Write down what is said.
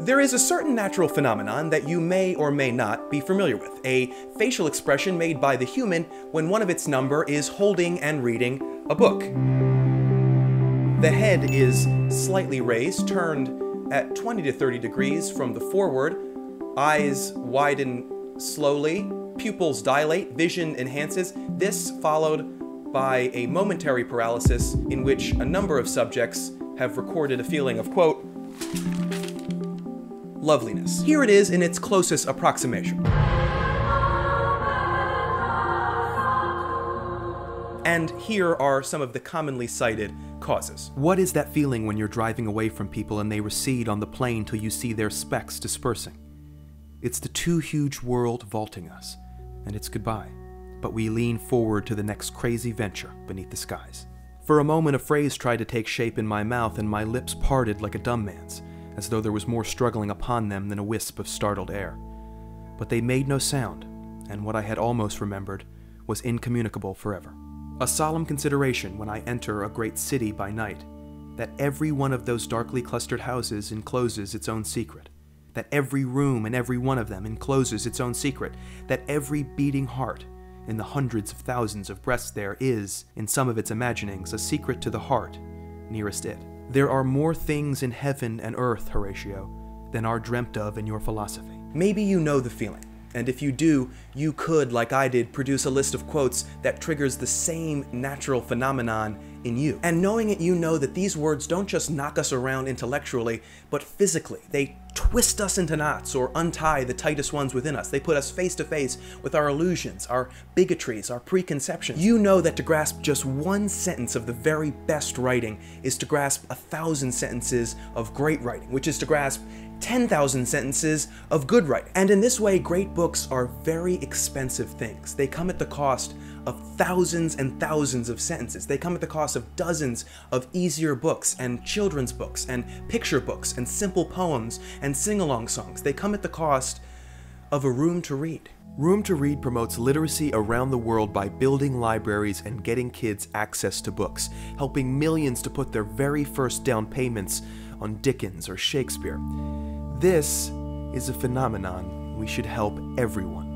There is a certain natural phenomenon that you may or may not be familiar with, a facial expression made by the human when one of its number is holding and reading a book. The head is slightly raised, turned at 20 to 30 degrees from the forward, eyes widen slowly, pupils dilate, vision enhances, this followed by a momentary paralysis in which a number of subjects have recorded a feeling of, quote, loveliness. Here it is in its closest approximation. And here are some of the commonly cited causes. What is that feeling when you're driving away from people and they recede on the plane till you see their specks dispersing? It's the too huge world vaulting us, and it's goodbye. But we lean forward to the next crazy venture beneath the skies. For a moment a phrase tried to take shape in my mouth and my lips parted like a dumb man's, as though there was more struggling upon them than a wisp of startled air. But they made no sound, and what I had almost remembered was incommunicable forever. A solemn consideration when I enter a great city by night, that every one of those darkly clustered houses encloses its own secret, that every room in every one of them encloses its own secret, that every beating heart in the hundreds of thousands of breasts there is, in some of its imaginings, a secret to the heart nearest it. There are more things in heaven and earth, Horatio, than are dreamt of in your philosophy. Maybe you know the feeling, and if you do, you could, like I did, produce a list of quotes that triggers the same natural phenomenon in you. And knowing it, you know that these words don't just knock us around intellectually, but physically. They twist us into knots or untie the tightest ones within us. They put us face to face with our illusions, our bigotries, our preconceptions. You know that to grasp just one sentence of the very best writing is to grasp 1,000 sentences of great writing, which is to grasp 10,000 sentences of good writing. And in this way, great books are very expensive things. They come at the cost of thousands and thousands of sentences. They come at the cost of dozens of easier books and children's books and picture books and simple poems and sing-along songs. They come at the cost of a room to read. Room to Read promotes literacy around the world by building libraries and getting kids access to books, helping millions to put their very first down payments on Dickens or Shakespeare. This is a phenomenon we should help everyone